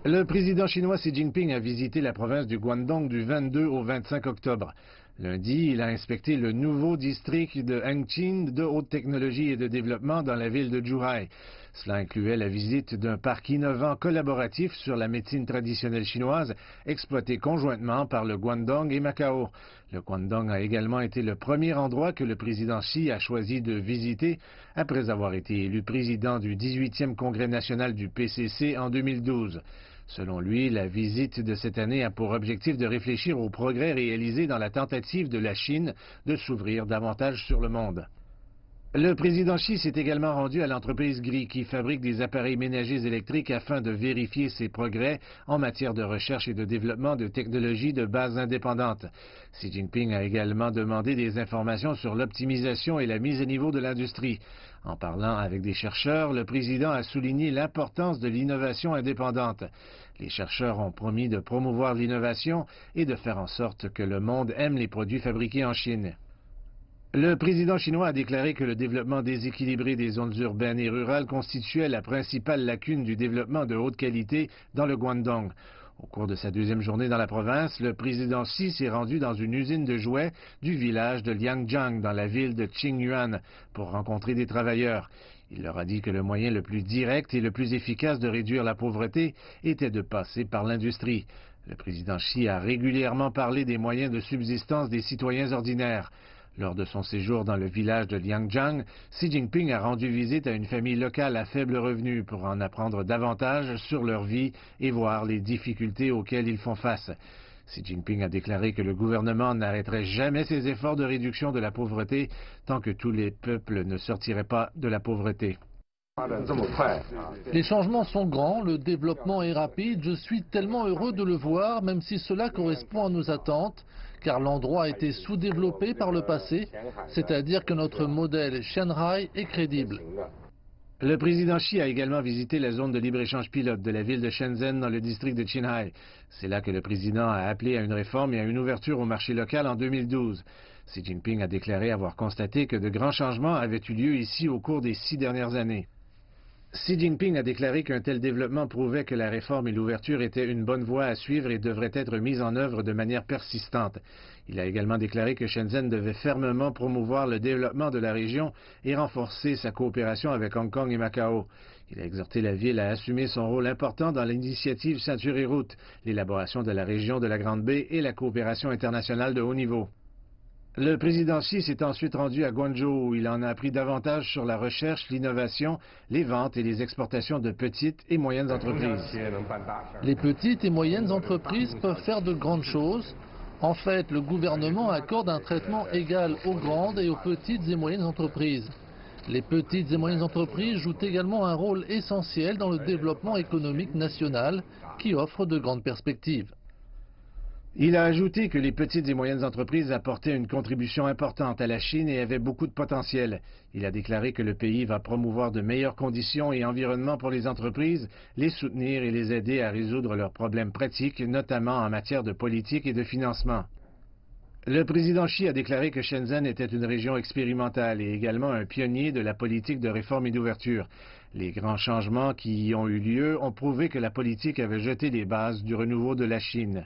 Le président chinois Xi Jinping a visité la province du Guangdong du 22 au 25 octobre. Lundi, il a inspecté le nouveau district de Hengqin de haute technologie et de développement dans la ville de Zhuhai. Cela incluait la visite d'un parc innovant collaboratif sur la médecine traditionnelle chinoise, exploité conjointement par le Guangdong et Macao. Le Guangdong a également été le premier endroit que le président Xi a choisi de visiter après avoir été élu président du 18e Congrès national du PCC en 2012. Selon lui, la visite de cette année a pour objectif de réfléchir aux progrès réalisés dans la tentative de la Chine de s'ouvrir davantage sur le monde. Le président Xi s'est également rendu à l'entreprise Gree qui fabrique des appareils ménagers électriques afin de vérifier ses progrès en matière de recherche et de développement de technologies de base indépendante. Xi Jinping a également demandé des informations sur l'optimisation et la mise à niveau de l'industrie. En parlant avec des chercheurs, le président a souligné l'importance de l'innovation indépendante. Les chercheurs ont promis de promouvoir l'innovation et de faire en sorte que le monde aime les produits fabriqués en Chine. Le président chinois a déclaré que le développement déséquilibré des zones urbaines et rurales constituait la principale lacune du développement de haute qualité dans le Guangdong. Au cours de sa deuxième journée dans la province, le président Xi s'est rendu dans une usine de jouets du village de Liangjiang dans la ville de Qingyuan pour rencontrer des travailleurs. Il leur a dit que le moyen le plus direct et le plus efficace de réduire la pauvreté était de passer par l'industrie. Le président Xi a régulièrement parlé des moyens de subsistance des citoyens ordinaires. Lors de son séjour dans le village de Liangjiang, Xi Jinping a rendu visite à une famille locale à faible revenu pour en apprendre davantage sur leur vie et voir les difficultés auxquelles ils font face. Xi Jinping a déclaré que le gouvernement n'arrêterait jamais ses efforts de réduction de la pauvreté tant que tous les peuples ne sortiraient pas de la pauvreté. Les changements sont grands, le développement est rapide, je suis tellement heureux de le voir, même si cela correspond à nos attentes, car l'endroit a été sous-développé par le passé, c'est-à-dire que notre modèle Shanghai est crédible. Le président Xi a également visité la zone de libre-échange pilote de la ville de Shenzhen dans le district de Qinghai. C'est là que le président a appelé à une réforme et à une ouverture au marché local en 2012. Xi Jinping a déclaré avoir constaté que de grands changements avaient eu lieu ici au cours des 6 dernières années. Xi Jinping a déclaré qu'un tel développement prouvait que la réforme et l'ouverture étaient une bonne voie à suivre et devraient être mises en œuvre de manière persistante. Il a également déclaré que Shenzhen devait fermement promouvoir le développement de la région et renforcer sa coopération avec Hong Kong et Macao. Il a exhorté la ville à assumer son rôle important dans l'initiative Ceinture et Route, l'élaboration de la région de la Grande Baie et la coopération internationale de haut niveau. Le président Xi s'est ensuite rendu à Guangzhou où il en a appris davantage sur la recherche, l'innovation, les ventes et les exportations de petites et moyennes entreprises. Les petites et moyennes entreprises peuvent faire de grandes choses. En fait, le gouvernement accorde un traitement égal aux grandes et aux petites et moyennes entreprises. Les petites et moyennes entreprises jouent également un rôle essentiel dans le développement économique national qui offre de grandes perspectives. Il a ajouté que les petites et moyennes entreprises apportaient une contribution importante à la Chine et avaient beaucoup de potentiel. Il a déclaré que le pays va promouvoir de meilleures conditions et environnements pour les entreprises, les soutenir et les aider à résoudre leurs problèmes pratiques, notamment en matière de politique et de financement. Le président Xi a déclaré que Shenzhen était une région expérimentale et également un pionnier de la politique de réforme et d'ouverture. Les grands changements qui y ont eu lieu ont prouvé que la politique avait jeté les bases du renouveau de la Chine.